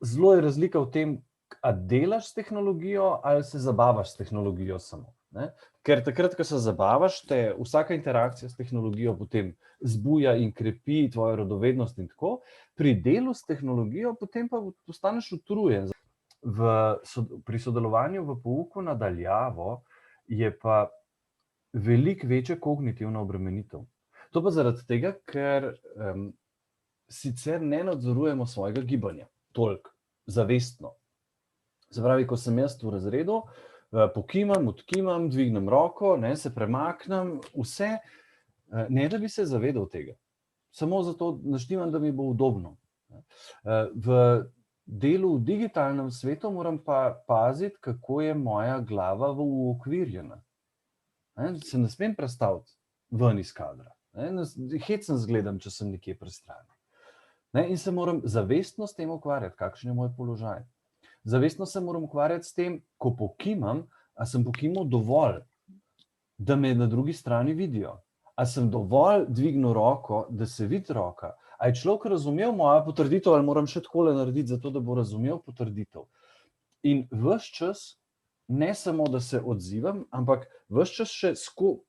zelo je razlika v tem, a delaš s tehnologijo ali se zabavaš s tehnologijo samo. Ne? Ker takrat, ko se zabavaš, te vsaka interakcija s tehnologijo potem zbuja in krepi tvojo radovednost in tako. Pri delu s tehnologijo potem pa postaneš utrujen. Pri sodelovanju v pouku nadaljavo je pa veliko večja kognitivna obremenitev. To pa zaradi tega, ker sicer ne nadzorujemo svojega gibanja toliko zavestno. Se pravi, ko sem jaz v razredu, pokimam, odkimam, dvignem roko, ne, se premaknem, vse, ne da bi se zavedal tega. Samo zato naštimam, da mi bo udobno. V delu v digitalnem svetu moram pa paziti, kako je moja glava uokvirjena. Se ne smem prestaviti ven iz kadra. Hecen zgledam, če sem nekje prestrani. In se moram zavestno s tem ukvarjati, kakšen je moj položaj. Zavestno se moram ukvarjati s tem, ko pokimam, a sem pokimal dovolj, da me na drugi strani vidijo. A sem dovolj dvignil roko, da se vidi roka. A je človek razumel mojo potrditev ali moram še takole narediti, zato da bo razumel potrditev. In ves čas, ne samo, da se odzivam, ampak ves čas še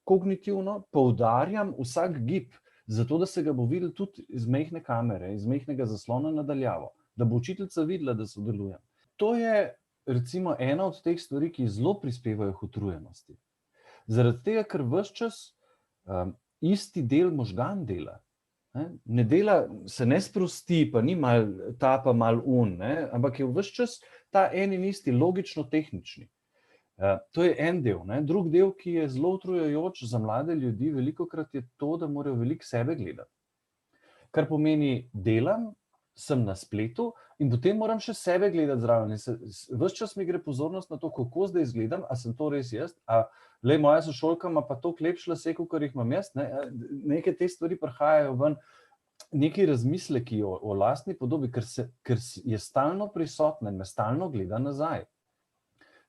kognitivno poudarjam vsak gib, zato da se ga bo videl tudi iz majhne kamere, iz majhnega zaslona nadaljavo, da bo učiteljica videla, da sodelujem. To je recimo ena od teh stvari, ki zelo prispevajo k utrujenosti. Zaradi tega, ker ves čas isti del možgan dela. Ne dela, se ne sprosti, pa ni mal ta pa mal ampak je ves čas ta en in isti logično-tehnični. To je en del. Drug del, ki je zelo utrujajoč za mlade ljudi, velikokrat je to, da morajo veliko sebe gledati. Kar pomeni, delam, sem na spletu in potem moram še sebe gledati zraven. Ves čas mi gre pozornost na to, kako zdaj izgledam, a sem to res jaz, a moja sošolka ima pa toliko lepš lase, kakor jih imam jaz. Neke te stvari prihajajo ven, neki razmisleki o lastni podobi, ker je stalno prisotna in me stalno gleda nazaj.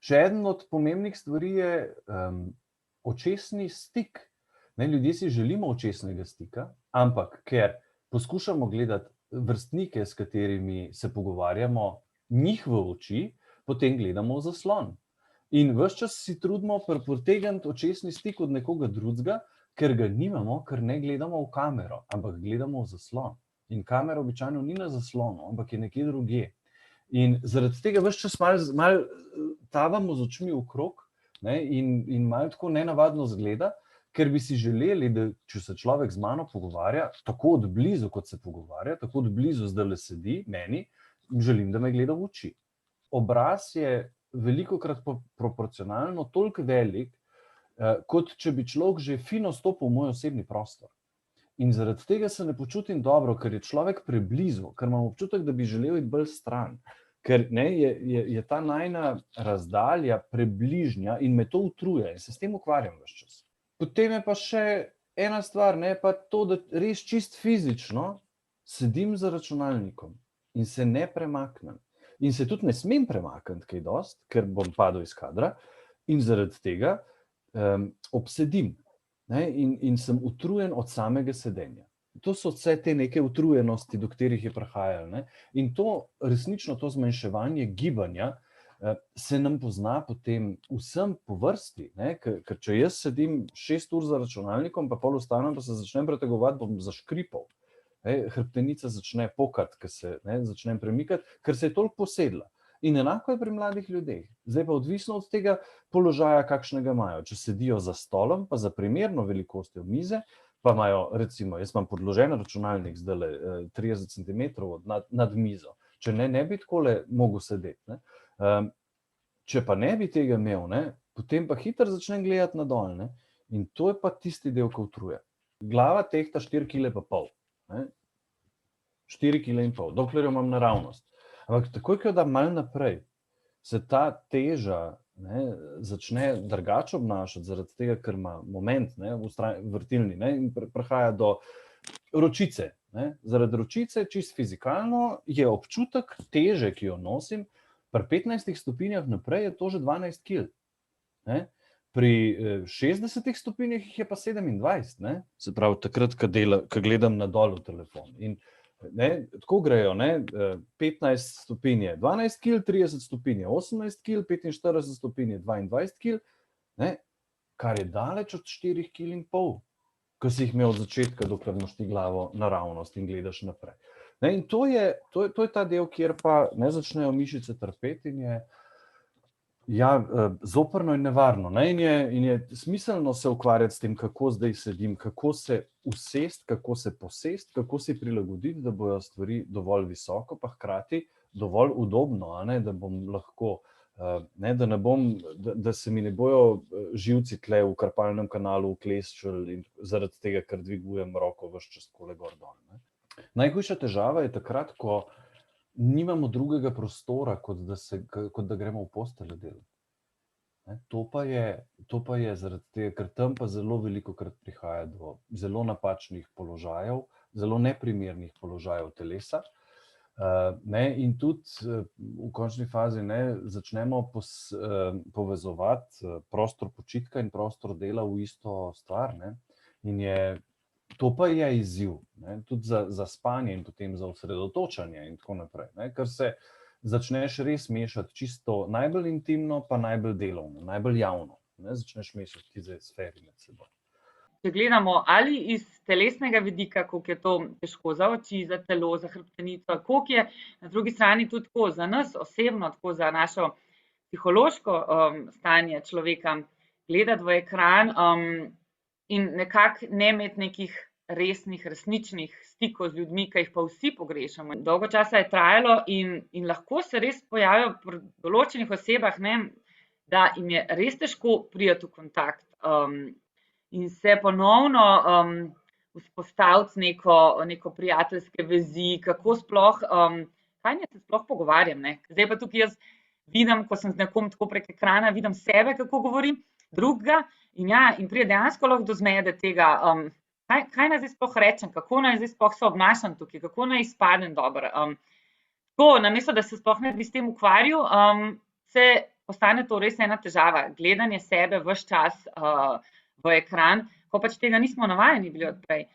Še eden od pomembnih stvari je očesni stik. Ljudje si želimo očesnega stika, ampak ker poskušamo gledati vrstnike, s katerimi se pogovarjamo, njih v oči, potem gledamo v zaslon. In ves čas si trudimo pretegniti očesni stik od nekoga drugega, ker ga nimamo, ker ne gledamo v kamero, ampak gledamo v zaslon. In kamera običajno ni na zaslonu, ampak je nekje drugje. In zaradi tega ves čas malo tavamo z očmi okrog in malo tako nenavadno zgleda, ker bi si želeli, da če se človek z mano pogovarja, tako od blizu, kot se pogovarja, tako od blizu zdajle sedi, meni, želim, da me gleda v oči. Obraz je velikokrat proporcionalno toliko velik, kot če bi človek že fino stopil v moj osebni prostor. In zaradi tega se ne počutim dobro, ker je človek preblizu, ker imam občutek, da bi želel iti bolj stran. Ker je ta najina razdalja prebližnja in me to utruje in se s tem ukvarjam ves čas. Potem je pa še ena stvar, pa to, da res čist fizično sedim za računalnikom in se ne premaknem. In se tudi ne smem premakniti kaj dosti, ker bom padel iz kadra in zaradi tega obsedim. In sem utrujen od samega sedenja. To so vse te neke utrujenosti, do katerih je prihajalo. In to resnično, to zmanjševanje gibanja, se nam pozna potem vsem po vrsti, ker če jaz sedim 6 ur za računalnikom, pa pol vstanem, pa se začnem pretegovati, bom zaškripal. Hrbtenica začne pokati, ker se začnem premikati, ker se je toliko posedla. In enako je pri mladih ljudeh. Zdaj pa odvisno od tega položaja, kakšnega imajo. Če sedijo za stolom, pa za primerno velikostjo mize, pa imajo, recimo, jaz imam podložen računalnik zdajle 30 centimetrov nad mizo. Če ne bi takole mogel sedeti. Če pa ne bi tega imel, potem pa hitro začnem gledati na dol. In to je pa tisti del, ki utruje. Glava tehta 4,5 kg. 4,5 kg, dokler jo imam naravnost. Ampak takoj, ko jo dam malo naprej, se ta teža začne drugače obnašati, zaradi tega, ker ima moment vrtilni in prihaja do ročice. Zaradi ročice, čisto fizikalno, je občutek teže, ki jo nosim, pri 15 stopinjah naprej je to že 12 kg. Pri 60 stopinjah jih je pa 27. Se pravi, takrat, ko gledam na dol v telefon. In Tako grejo, 15 stopinj je 12 kg, 30 stopinj je 18 kg, 45 stopinj je 22 kg, kar je daleč od 4,5 kg, ko si jih imel od začetka, dokler imaš ti glavo naravnost in gledaš naprej. In to je ta del, kjer pa začnejo mišice trpeti in je zoprno in nevarno. In je smiselno se ukvarjati s tem, kako zdaj sedim, kako se usesti, kako se posesti, kako se prilagoditi, da bojo stvari dovolj visoko, pa hkrati dovolj udobno, da bom lahko, da se mi ne bojo živci tle v karpalnem kanalu ukleščili zaradi tega, ker dvigujem roko ves čas takole gor dol. Najhujša težava je takrat, ko nimamo drugega prostora, kot da gremo v posteljo delati. To pa je zaradi tega, ker tam pa zelo velikokrat prihaja do zelo napačnih položajev, zelo neprimernih položajev telesa. In tudi v končni fazi začnemo povezovati prostor počitka in prostor dela v isto stvar. To pa je izziv, tudi za spanje in potem za osredotočanje in tako naprej, ker se začneš res mešati čisto najbolj intimno, pa najbolj delovno, najbolj javno. Začneš mešati ti dve sferi med seboj. Če gledamo ali iz telesnega vidika, koliko je to težko za oči, za telo, za hrbtenico, koliko je na drugi strani tudi tako za nas osebno, tako za našo psihološko stanje človeka, gledati v ekran in nekako ne imeti nekih resnih, resničnih stikov z ljudmi, ki jih pa vsi pogrešamo. Dolgo časa je trajalo in lahko se res pojavijo pri določenih osebah, da jim je res težko priti v kontakt in se ponovno vzpostaviti neko prijateljske vezi, kako sploh, kaj naj se sploh pogovarjam. Zdaj pa tukaj jaz vidim, ko sem z nekom tako prek ekrana, vidim sebe, kako govorim, drugega in pride dejansko lahko do zmede tega, kaj naj zdaj sploh rečem, kako naj zdaj sploh se obnašam tukaj, kako naj izpadem dobro. Tako, namesto da se sploh ne bi s tem ukvarjal, se postane to res ena težava, gledanje sebe ves čas v ekran, ko pač tega nismo navajeni bili od prej.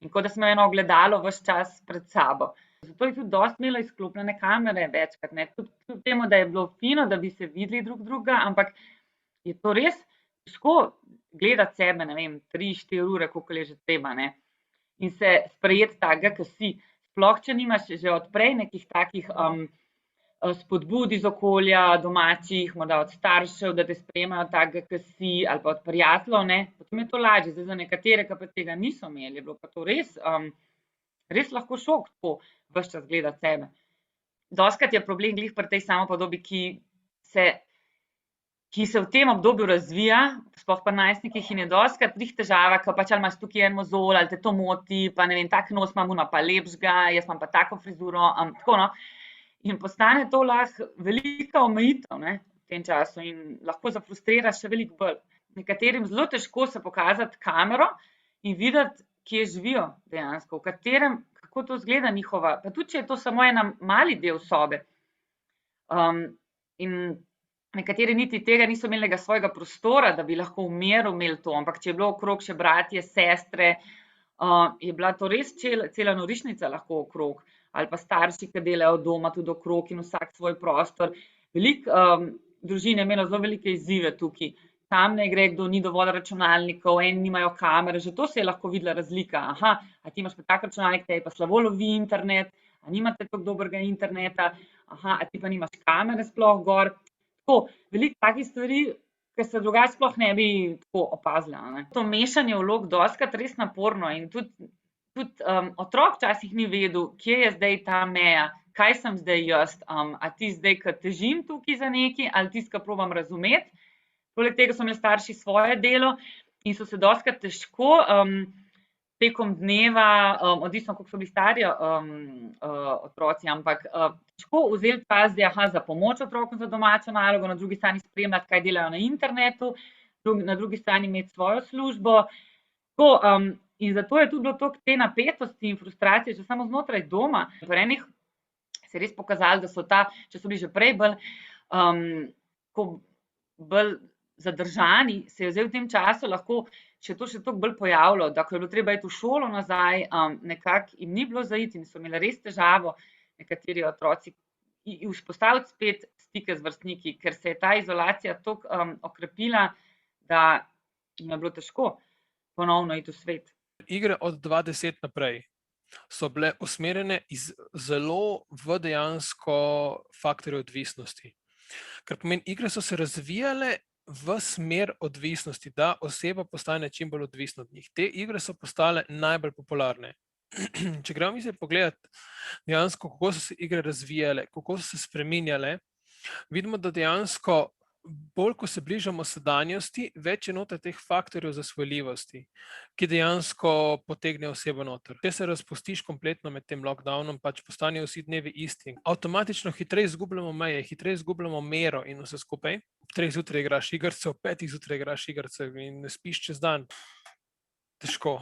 In kot da smo eno ogledalo ves čas pred sabo. Zato je tudi dosti imelo izklopljene kamere večkrat, kljub temu, da je bilo fino, da bi se videli drugega, ampak je to res težko gledati sebe, 3-4 ure, koliko je že treba, in se sprejeti takega, ki si. Sploh, če nimaš že odprej nekih takih spodbud iz okolja, domačih, morda od staršev, da te sprejemajo takega, ki si, ali pa od prijateljev, potem je to lažje. Zdaj za nekatere, ki pa tega niso imeli, je bilo pa to res lahko šok, tako ves čas gledati sebe. Dostikrat je problem glih pri tej samopodobi, ki se v tem obdobju razvija, sploh pri najstnikih, in je dostikrat glih težava, ko pač ali imaš tukaj en mozolj, ali te to moti, pa tak nos imam, ono pa lepšega, jaz imam pa tako frizuro, tako no. In postane to lahko velika omejitev v tem času in lahko zafrustrira še veliko bolj. Nekaterim zelo težko se pokazati kamero in videti, kje živijo dejansko, kako to izgleda njihova, pa tudi, če je to samo en mali del sobe. In nekateri niti tega niso imeli svojega prostora, da bi lahko v miru imeli to, ampak če je bilo okrog še bratje, sestre, je bila to res cela norišnica lahko okrog, ali pa starši, ki delajo doma tudi okrog in vsak svoj prostor. Veliko družin je imelo zelo velike izzive tukaj. Kam naj gre, kdo ni dovolj računalnikov, eni nimajo kamere, že to se je lahko videla razlika. Aha, a ti imaš pa tak računalnik, tebi pa slabo lovi internet, a nimate tako dobrega interneta, aha, a ti pa nimaš kamere sploh gor. Tako, veliko takih stvari, ki se drugače sploh ne bi tako opazila. To mešanje vlog dostikrat res naporno in tudi otrok včasih ni vedel, kje je zdaj ta meja, kaj sem zdaj jaz, a ti zdaj, ki težim tukaj za nekaj, ali tisti, ki probam razumeti. Poleg tega so imeli starši svoje delo in so se dostikrat težko tekom dneva, odvisno, koliko so bili stari otroci, ampak težko vzeli čas za pomoč otrokom za domačo nalogo, na drugi strani spremljati, kaj delajo na internetu, na drugi strani imeti svojo službo. In zato je tudi bilo toliko te napetosti in frustracije že samo znotraj doma. Pri enih se je res pokazalo, da so če so bili že prej bolj zadržani, se je zdaj v tem času lahko še toliko bolj pojavilo, da ko je bilo treba iti v šolo nazaj, nekako jim ni bilo za iti in so imeli res težavo nekateri otroci vzpostaviti spet stike z vrstniki, ker se je ta izolacija toliko okrepila, da jim je bilo težko ponovno iti v svet. Igre od 2010 naprej so bile usmerjene zelo v dejansko faktorje odvisnosti. Ker pomeni, igre so se razvijale v smer odvisnosti, da oseba postane čim bolj odvisna od njih. Te igre so postale najbolj popularne. Če gremo mi se pogledati dejansko, kako so se igre razvijale, kako so se spreminjale, vidimo, da dejansko bolj, ko se bližamo sedanjosti, več je noter teh faktorjev zasvojljivosti, ki dejansko potegnejo osebo noter. Če se razpustiš kompletno med tem lockdownom, pač postanejo vsi dnevi isti. Avtomatično hitreje izgubljamo meje, hitreje izgubljamo mero in vse skupaj. Ob 3 zjutraj igraš igrice, ob 5 zjutraj igraš igrice in ne spiš čez dan. Težko.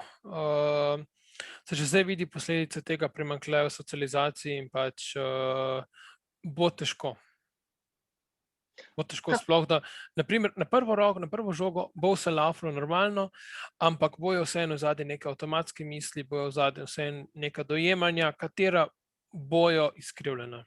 Se že zdaj vidi posledice tega primanjkljaja v socializaciji in pač bo težko. Bo težko sploh, da naprimer na prvo žogo bo vse laflo normalno, ampak bojo vseeno zadnje neke avtomatske misli, bojo zadnje vseeno neka dojemanja, katera bojo izkrivljena.